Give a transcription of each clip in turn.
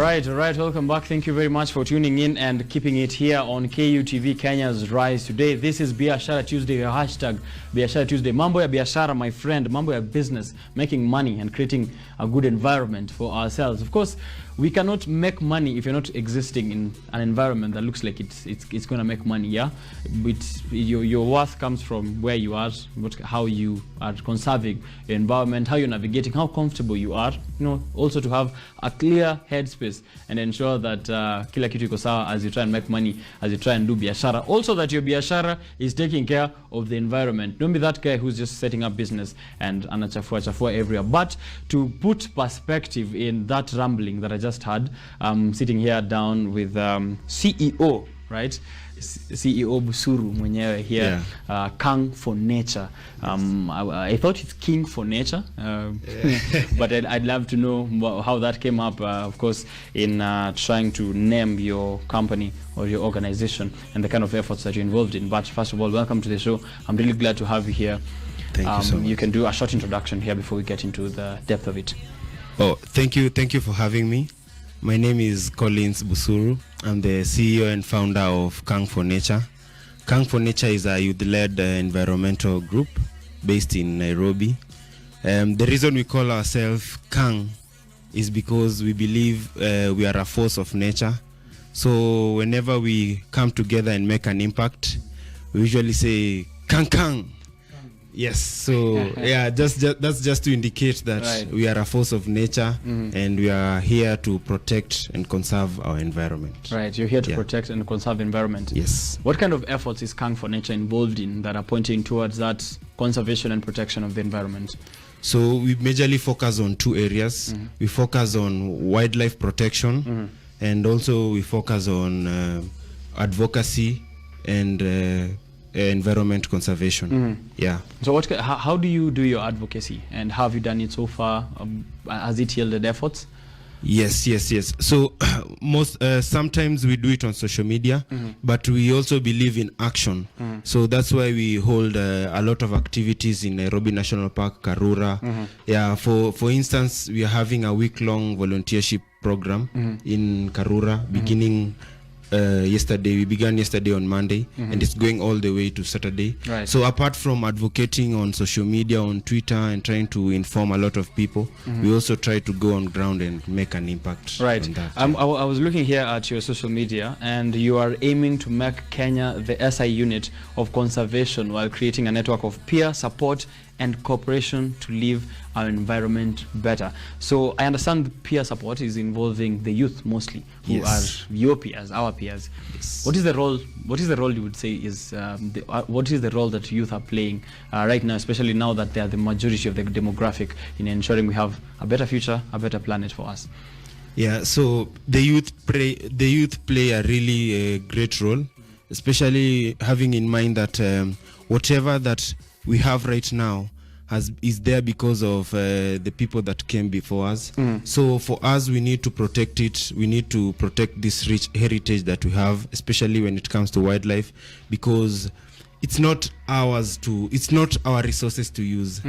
right. Welcome back. Thank you very much for tuning in and keeping it here on KUTV Kenya's Rise Today. This is Biashara Tuesday, your hashtag Biashara Tuesday. Mambo ya biashara, my friend. Mambo ya business, making money and creating a good environment for ourselves. Of course, we cannot make money if you're not existing in an environment that looks like it's going to make money, yeah? But your worth comes from where you are, how you are conserving your environment, how you're navigating, how comfortable you are, also to have a clear headspace and ensure that kila kitu iko sawa as you try and make money, as you try and do biashara. Also that your biashara is taking care of the environment. Don't be that guy who's just setting up business and anachafua everywhere. But to put perspective in that rambling that I just had, sitting here down with CEO, right? CEO Busuru mwenyewe here, yeah. Kang4Nature. I thought it's King4Nature, but I'd love to know how that came up, of course, in trying to name your company or your organization and the kind of efforts that you're involved in. But first of all, welcome to the show. I'm really glad to have you here. Thank you so much. You can do a short introduction here before we get into the depth of it. Oh, thank you for having me. My name is Collins Busuru. I'm the CEO and founder of Kang4Nature. Kang4Nature is a youth-led environmental group based in Nairobi. The reason we call ourselves Kang is because we believe we are a force of nature. So whenever we come together and make an impact, we usually say Kang Kang. Yes, so yeah, that's just to indicate that we are a force of nature, and we are here to protect and conserve our environment. Right, you're here to protect and conserve the environment. Yes. What kind of efforts is Kang4Nature involved in that are pointing towards that conservation and protection of the environment? So we majorly focus on two areas. We focus on wildlife protection, and also we focus on advocacy and environment conservation. Yeah. So how do you do your advocacy, and how have you done it so far? Has it yielded efforts? Yes. So sometimes we do it on social media, but we also believe in action. So that's why we hold a lot of activities in Nairobi National Park, Karura. Yeah. For instance, we are having a week-long volunteership program in Karura, beginning yesterday. We began yesterday on Monday, and it's going all the way to Saturday. Right. So apart from advocating on social media, on Twitter, and trying to inform a lot of people, we also try to go on ground and make an impact. Right. On that. I was looking here at your social media, and you are aiming to make Kenya the SI unit of conservation while creating a network of peer support and cooperation to leave our environment better. So I understand peer support is involving the youth mostly, who are your peers, our peers. Yes. What is the role you would say is what is the role that youth are playing right now, especially now that they are the majority of the demographic, in ensuring we have a better future, a better planet for us? Yeah, so the youth play a really great role, especially having in mind that whatever that we have right now is there because of the people that came before us. So for us, we need to protect it. We need to protect this rich heritage that we have, especially when it comes to wildlife, because it's not ours it's not our resources to use.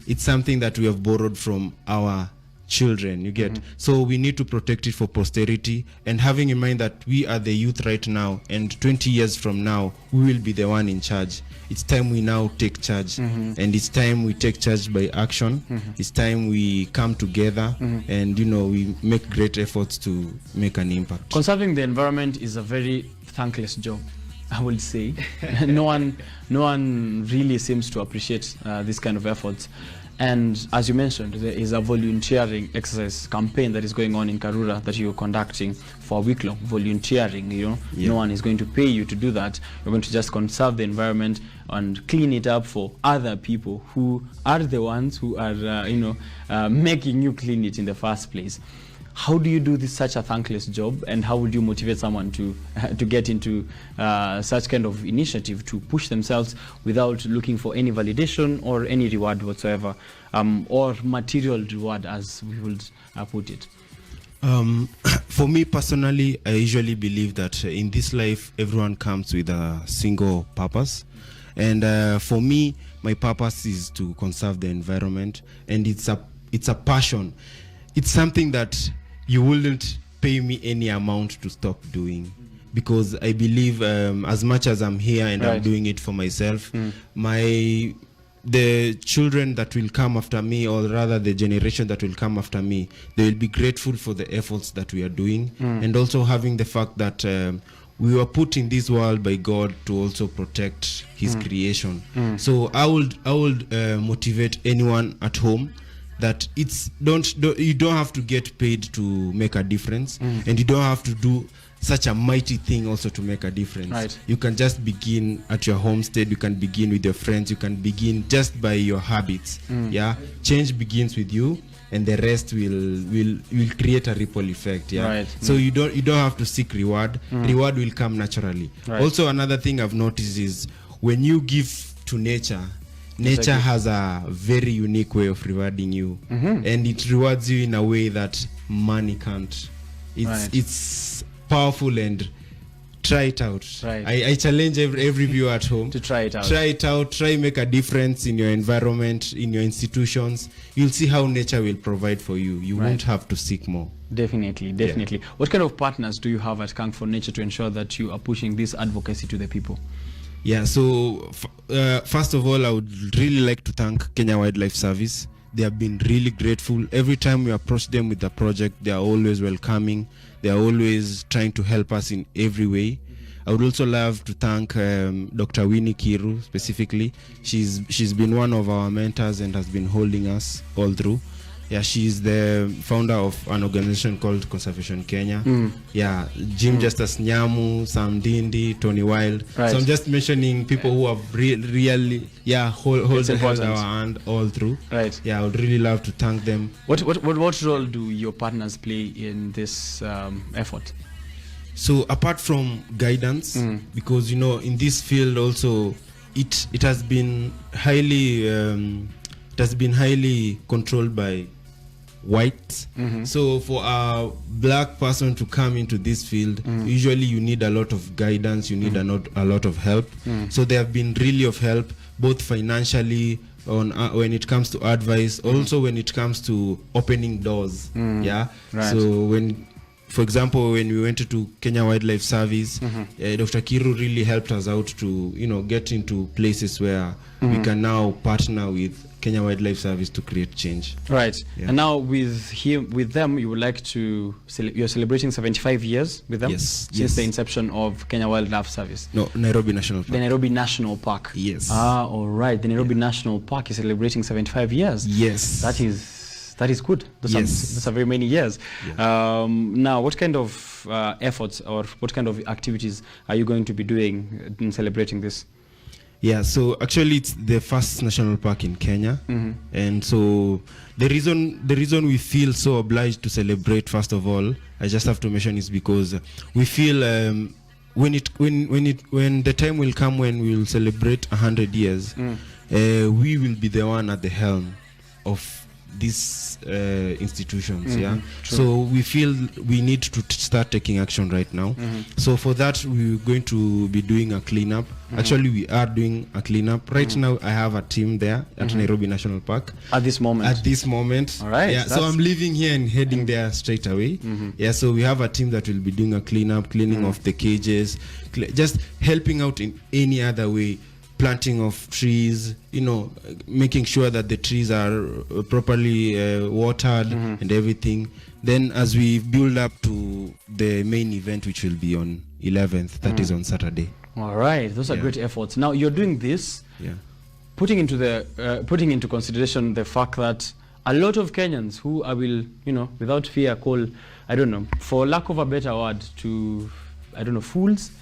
It's something that we have borrowed from our children, you get. So we need to protect it for posterity, and having in mind that we are the youth right now, and 20 years from now we will be the one in charge. It's time we now take charge, and it's time we take charge by action. It's time we come together and we make great efforts to make an impact. Conserving the environment is a very thankless job, I would say. no one really seems to appreciate this kind of efforts. And as you mentioned, there is a volunteering exercise campaign that is going on in Karura that you're conducting for a week-long volunteering. No one is going to pay you to do that. You're going to just conserve the environment and clean it up for other people who are the ones who are making you clean it in the first place. How do you do such a thankless job, and how would you motivate someone to get into such kind of initiative, to push themselves without looking for any validation or any reward whatsoever, or material reward, as we would put it? For me personally, I usually believe that in this life everyone comes with a single purpose, and for me, my purpose is to conserve the environment, and it's a passion. It's something that you wouldn't pay me any amount to stop doing, because I believe as much as I'm here and I'm doing it for myself, the children that will come after me, or rather the generation that will come after me, they will be grateful for the efforts that we are doing, and also having the fact that we were put in this world by God to also protect his creation. So I would motivate anyone at home that you don't have to get paid to make a difference, and you don't have to do such a mighty thing also to make a difference. You can just begin at your homestead, you can begin with your friends, you can begin just by your habits. Change begins with you, and the rest will create a ripple effect. So you don't have to seek reward. Reward will come naturally. Also, another thing I've noticed is when you give to nature has a very unique way of rewarding you, and it rewards you in a way that money can't. It's powerful, and try it out. I challenge every viewer at home to try it out. Try make a difference in your environment, in your institutions. You'll see how nature will provide for you. You won't have to seek more. Definitely. What kind of partners do you have at Kang4Nature to ensure that you are pushing this advocacy to the people? So first of all, I would really like to thank Kenya Wildlife Service. They have been really grateful. Every time we approach them with the project, they are always welcoming. They are always trying to help us in every way. I would also love to thank Dr. Winnie Kiru specifically. She's been one of our mentors and has been holding us all through. She's the founder of an organization called Conservation Kenya. Jim Justice Nyamu, Sam Dindi, Tony Wild. So I'm just mentioning people who have really hold our hand all through. I would really love to thank them. What role do your partners play in this effort? So apart from guidance, because in this field also it has been highly controlled by whites. So for a black person to come into this field, usually you need a lot of guidance, you need a lot of help. So they have been really of help, both financially, on when it comes to advice, also when it comes to opening doors. So when, for example, when we went to Kenya Wildlife Service, Dr. Kiru really helped us out to get into places where we can now partner with Kenya Wildlife Service to create change. And now with them, you would like to you're celebrating 75 years with them since the inception of Kenya Wildlife Service. No, Nairobi National Park. The Nairobi National Park. Yes. All right. The Nairobi National Park is celebrating 75 years. Yes. That is good. Those are very many years. Now, what kind of efforts or what kind of activities are you going to be doing in celebrating this? So actually it's the first national park in Kenya, and so the reason we feel so obliged to celebrate, first of all, I just have to mention, is because we feel when the time will come when we will celebrate 100 years, we will be the one at the helm of these institutions. So we feel we need to start taking action right now. So for that, we're going to be doing a cleanup. Actually, we are doing a cleanup right now. I have a team there at Nairobi National Park at this moment. All right. So I'm leaving here and heading there straight away. So we have a team that will be doing a cleaning of the cages, just helping out in any other way. Planting of trees, making sure that the trees are properly watered and everything. Then as we build up to the main event, which will be on 11th, that is on Saturday. All right, those are great efforts. Now you're doing this, putting into consideration the fact that a lot of Kenyans who I will, without fear call, for lack of a better word, fools,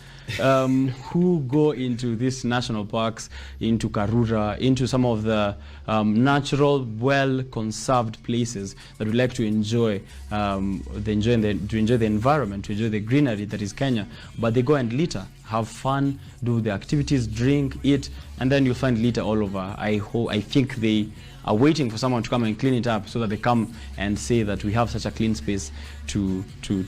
who go into these national parks, into Karura, into some of the natural, well-conserved places that we like to enjoy, the environment, to enjoy the greenery that is Kenya. But they go and litter, have fun, do the activities, drink, eat, and then you find litter all over. I think they are waiting for someone to come and clean it up so that they come and say that we have such a clean space to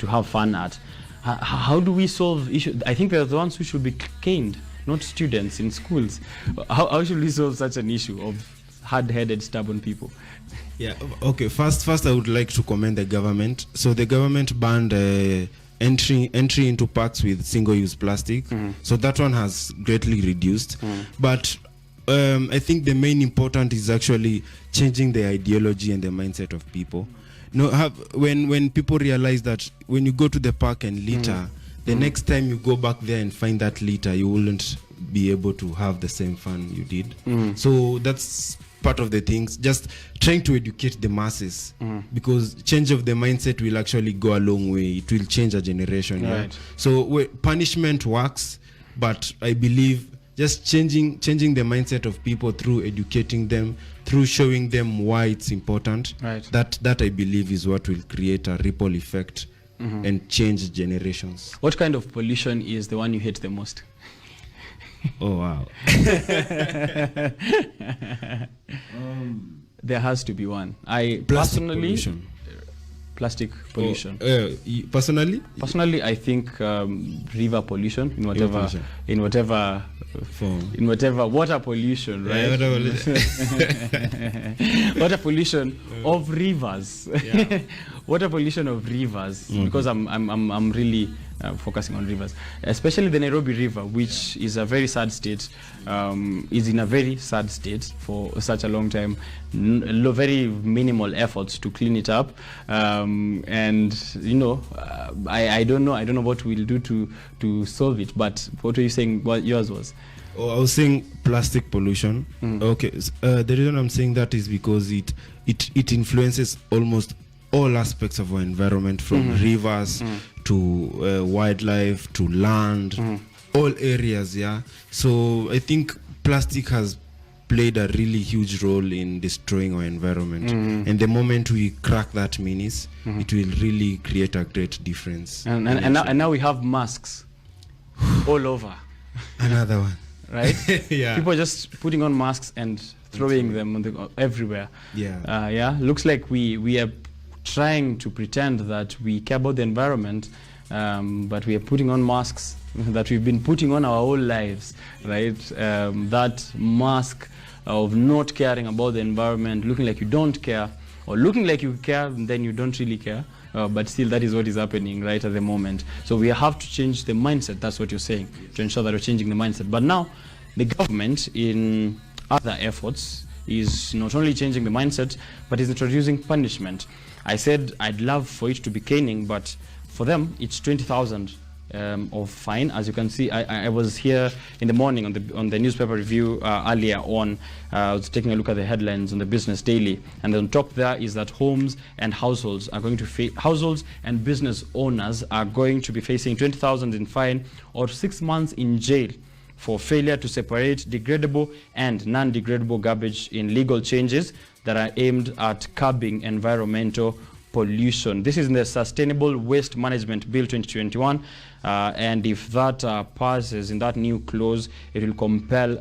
have fun at. How do we solve issues? I think they're the ones who should be caned, not students in schools. How should we solve such an issue of hard-headed, stubborn people. Yeah. Okay. First, I would like to commend the government. So the government banned entry into parks with single-use plastic. So that one has greatly reduced. But I think the main important is actually changing the ideology and the mindset of people. When people realize that when you go to the park and litter, the next time you go back there and find that litter, you wouldn't be able to have the same fun you did. So that's part of the things, just trying to educate the masses, because change of the mindset will actually go a long way. It will change a generation. Right. Yeah? So punishment works, but I believe just changing the mindset of people through educating them, through showing them why it's important. Right. That I believe is what will create a ripple effect and change generations. What kind of pollution is the one you hate the most? Oh wow. There has to be one. I Plastic personally pollution. Plastic pollution. Personally, I think river pollution in whatever pollution. in whatever Form. in whatever water pollution, right? Water pollution of rivers. Yeah. Water pollution of rivers, because I'm really focusing on rivers, especially the Nairobi River, which is a very sad state, is in a very sad state for such a long time. Very minimal efforts to clean it up, and I don't know what we'll do to solve it. But what were you saying? What yours was? Oh, I was saying plastic pollution. Okay, the reason I'm saying that is because it influences almost all aspects of our environment, from rivers to wildlife to land, all areas. Yeah. So I think plastic has played a really huge role in destroying our environment, and the moment we crack that menace, it will really create a great difference. And now we have masks all over. Another one. Right? Yeah. People just putting on masks and throwing them on everywhere. Yeah. Looks like we are trying to pretend that we care about the environment, but we are putting on masks that we've been putting on our whole lives, right? That mask of not caring about the environment, looking like you don't care, or looking like you care and then you don't really care. But still, that is what is happening right at the moment. So we have to change the mindset. That's what you're saying, to ensure that we're changing the mindset. But now, the government, in other efforts, is not only changing the mindset, but is introducing punishment. I said I'd love for it to be caning, but for them, it's 20,000 of fine. As you can see, I was here in the morning on the newspaper review earlier on. I was taking a look at the headlines on the Business Daily, and on top there is that homes and households are going to households and business owners are going to be facing 20,000 in fine or 6 months in jail for failure to separate degradable and non-degradable garbage in legal changes that are aimed at curbing environmental pollution. This is in the Sustainable Waste Management Bill 2021, and if that passes in that new clause, it will compel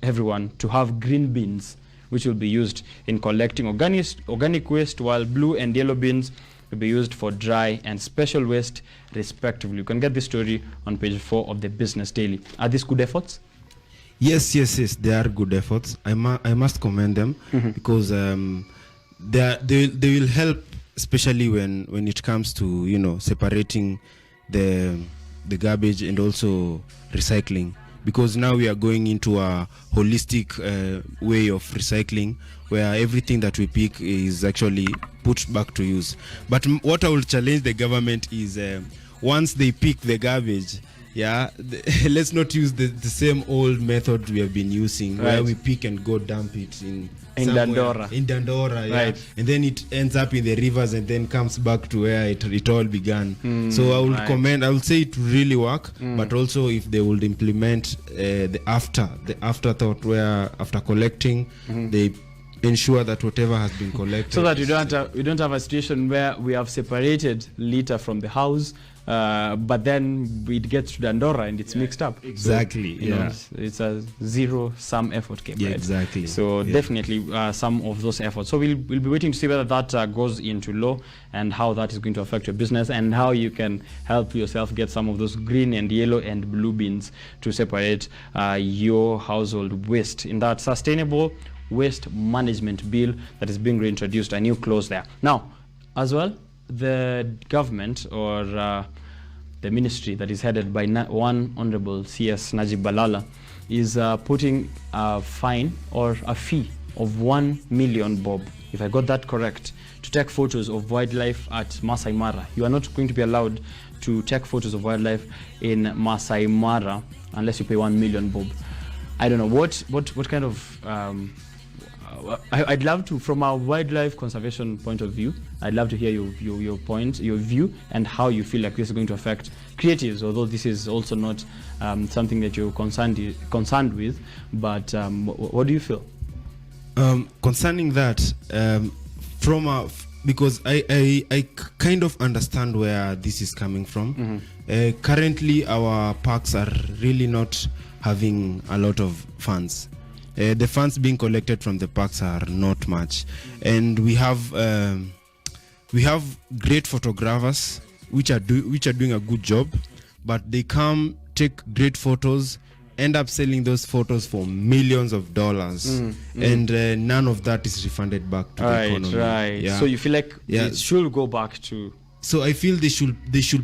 everyone to have green bins, which will be used in collecting organic waste, while blue and yellow bins will be used for dry and special waste, respectively. You can get this story on page 4 of the Business Daily. Are these good efforts? Yes, they are good efforts. I must commend them, because they will help, especially when it comes to separating the garbage and also recycling, because now we are going into a holistic way of recycling, where everything that we pick is actually put back to use. But what I will challenge the government is, once they pick the garbage, let's not use the same old method we have been using, where we pick and go dump it in Dandora, right. And then it ends up in the rivers and then comes back to where it all began. So I will commend. I will say it will really work, but also if they would implement the afterthought, where after collecting, they ensure that whatever has been collected, so that we don't have a situation where we have separated litter from the house, but then it gets to Dandora and it's mixed up. Exactly. So, it's a zero-sum effort game. Yeah, right? exactly. So definitely some of those efforts. So we'll be waiting to see whether that goes into law and how that is going to affect your business, and how you can help yourself get some of those green and yellow and blue bins to separate your household waste in that Sustainable waste management bill that is being reintroduced, a new clause there. Now, as well, the government or the ministry that is headed by one Honorable CS Najib Balala is putting a fine or a fee of 1 million bob, if I got that correct, to take photos of wildlife at Masai Mara. You are not going to be allowed to take photos of wildlife in Masai Mara unless you pay 1 million bob. I don't know what kind of I'd love to, from a wildlife conservation point of view, I'd love to hear your point, your view, and how you feel like this is going to affect creatives, although this is also not something that you're concerned with, but what do you feel? Concerning that, because I kind of understand where this is coming from. Currently, our parks are really not having a lot of funds. The funds being collected from the parks are not much, and we have great photographers which are doing a good job, but they come, take great photos, end up selling those photos for millions of dollars, and none of that is refunded back to the economy. Right. Yeah. So you feel like it should go back to. So I feel they should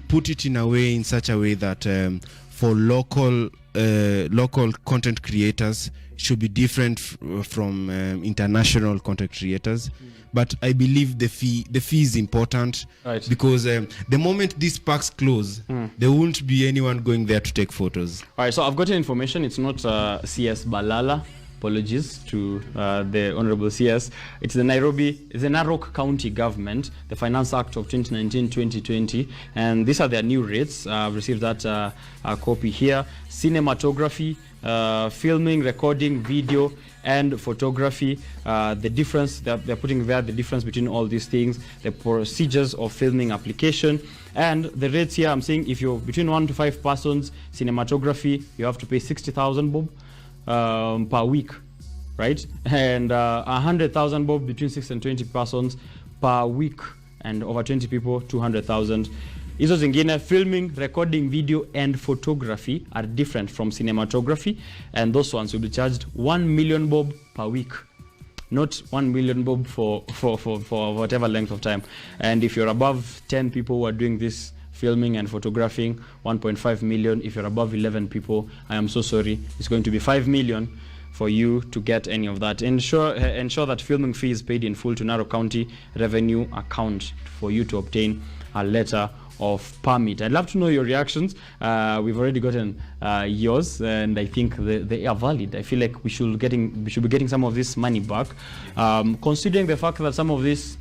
put it in such a way that for local content creators should be different from international content creators. But I believe the fee is important, because the moment these parks close, there won't be anyone going there to take photos. All right, so I've gotten information. It's not CS Balala. Apologies to the Honorable CS. It's the Narok County government, the Finance Act of 2019-2020, and these are their new rates. I've received that copy here. Cinematography, filming, recording, video, and photography. The difference they're putting there, the difference between all these things, the procedures of filming application, and the rates here. I'm saying if you're between 1 to 5 persons, cinematography, you have to pay 60,000 bob per week, right? And 100,000 bob between 6 and 20 persons per week, and over 20 people, 200,000. Hizo zingine, filming, recording, video, and photography are different from cinematography, and those ones will be charged 1 million bob per week, not 1 million bob for whatever length of time. And if you're above 10 people who are doing this filming and photographing, 1.5 million. If you're above 11 people, I am so sorry, it's going to be 5 million for you to get any of that. Ensure that filming fee is paid in full to Narok County Revenue account for you to obtain a letter of permit. I'd love to know your reactions. We've already gotten yours, and I think they are valid. I feel like we should be getting some of this money back, considering the fact that some of these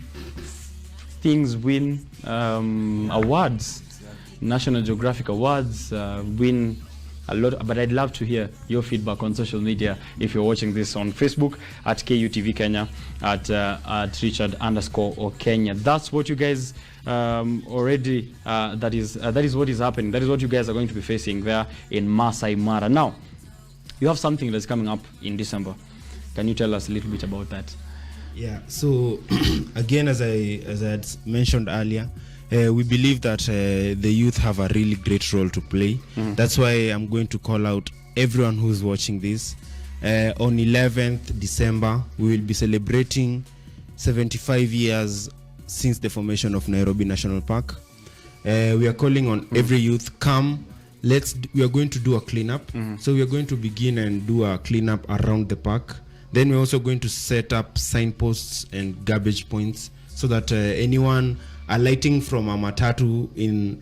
things win awards, National Geographic Awards, win a lot. But I'd love to hear your feedback on social media. If you're watching this on Facebook at KUTV Kenya, at Richard_Okenya. That's what you guys already. That is what is happening. That is what you guys are going to be facing there in Masai Mara. Now, you have something that's coming up in December. Can you tell us a little bit about that? Yeah, so again, as I had mentioned earlier, we believe that the youth have a really great role to play. That's why I'm going to call out everyone who's watching this. On 11th December, we will be celebrating 75 years since the formation of Nairobi National Park. We are calling on every youth, come, we are going to do a cleanup. So we are going to begin and do a cleanup around the park. Then we're also going to set up signposts and garbage points so that anyone alighting from a matatu in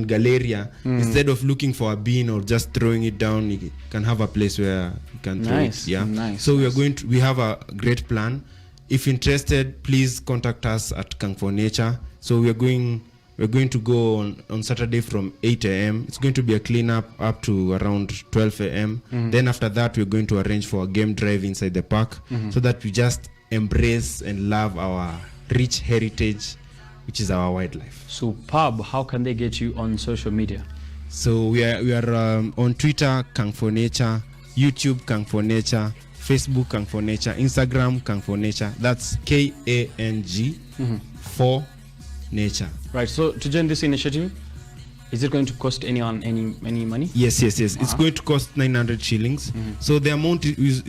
Galleria, instead of looking for a bin or just throwing it down, you can have a place where you can throw it. Yeah. So we have a great plan. If interested, please contact us at Kang4Nature. So we're going to go on Saturday from 8 a.m. It's going to be a cleanup up to around 12 a.m. Then after that, we're going to arrange for a game drive inside the park, so that we just embrace and love our rich heritage, which is our wildlife. Superb. How can they get you on social media? So we are on Twitter, Kang4Nature, YouTube, Kang4Nature, Facebook, Kang4Nature, Instagram, Kang4Nature. That's KANG 4 Nature. Right. So to join this initiative, Is it going to cost anyone any money? Yes. It's going to cost 900 shillings. So the amount is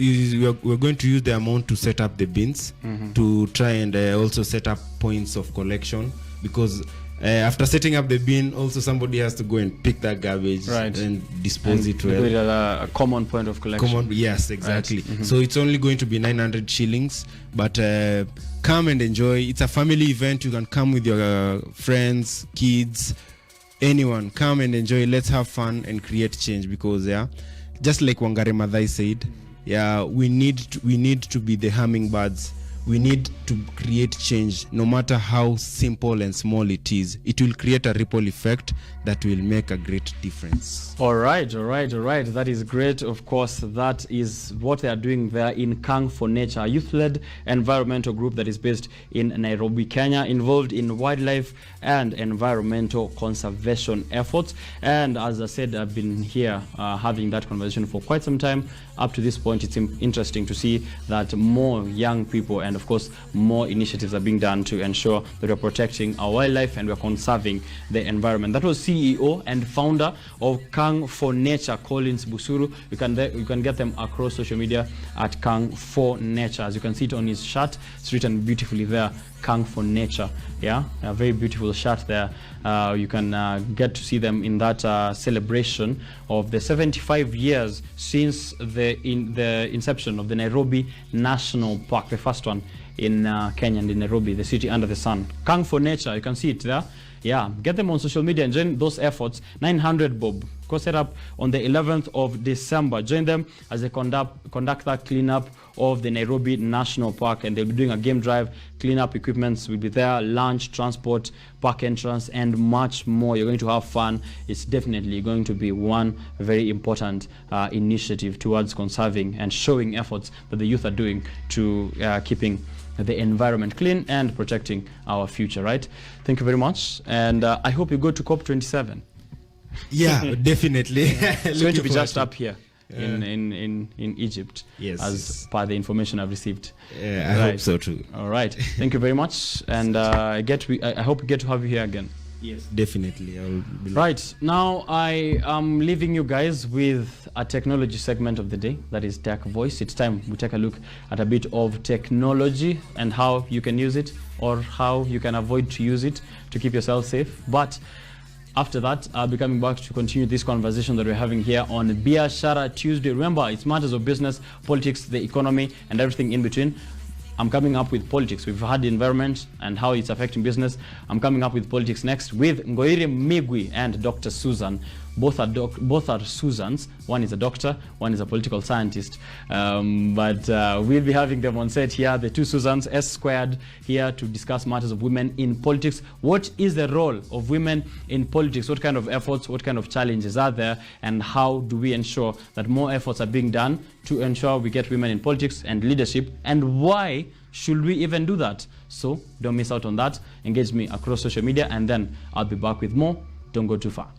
we're going to use the amount to set up the bins, to try and also set up points of collection, because after setting up the bin, also somebody has to go and pick that garbage and dispose it well. Put it at a common point of collection. Yes, exactly. So it's only going to be 900 shillings, but come and enjoy. It's a family event. You can come with your friends, kids, anyone. Come and enjoy. Let's have fun and create change, because just like Wangari Maathai said, we need to be the hummingbirds. We need to create change, no matter how simple and small it is. It will create a ripple effect that will make a great difference. All right. That is great. Of course, that is what they are doing there in Kang4Nature, a youth-led environmental group that is based in Nairobi, Kenya, involved in wildlife and environmental conservation efforts. And as I said, I've been here having that conversation for quite some time. Up to this point, it's interesting to see that more young people and, of course, more initiatives are being done to ensure that we're protecting our wildlife and we're conserving the environment. That was CEO and founder of Kang4Nature, Collins Busuru. You can get them across social media at Kang4Nature. As you can see it on his shirt, it's written beautifully there, Kang4Nature. A very beautiful shirt there. You can get to see them in that celebration of the 75 years since the inception of the Nairobi National Park, the first one in Kenya and in Nairobi, the city under the sun. Kang4Nature, you can see it there. Get them on social media and join those efforts. 900 bob. Go set up on the 11th of December. Join them as they conduct that cleanup of the Nairobi National Park, and they'll be doing a game drive. Cleanup equipments will be there, lunch, transport, park entrance, and much more. You're going to have fun. It's definitely going to be one very important initiative towards conserving and showing efforts that the youth are doing to keeping the environment clean and protecting our future, right? Thank you very much, and I hope you go to COP27. Definitely. It's going to be just up here in Egypt, as per the information I've received. I hope so too. All right, thank you very much, and I hope we get to have you here again. Yes, definitely. Right, now I am leaving you guys with a technology segment of the day, that is Tech Voice. It's time we take a look at a bit of technology and how you can use it, or how you can avoid to use it to keep yourself safe. But after that, I'll be coming back to continue this conversation that we're having here on Biashara Tuesday. Remember, it's matters of business, politics, the economy, and everything in between. I'm coming up with politics. We've had the environment and how it's affecting business. I'm coming up with politics next with Ngoire Migwi and Dr. Susan. Both are Susans. One is a doctor, one is a political scientist. But we'll be having them on set here, the two Susans, S squared, here to discuss matters of women in politics. What is the role of women in politics? What kind of efforts, what kind of challenges are there? And how do we ensure that more efforts are being done to ensure we get women in politics and leadership? And why should we even do that? So don't miss out on that. Engage me across social media, and then I'll be back with more. Don't go too far.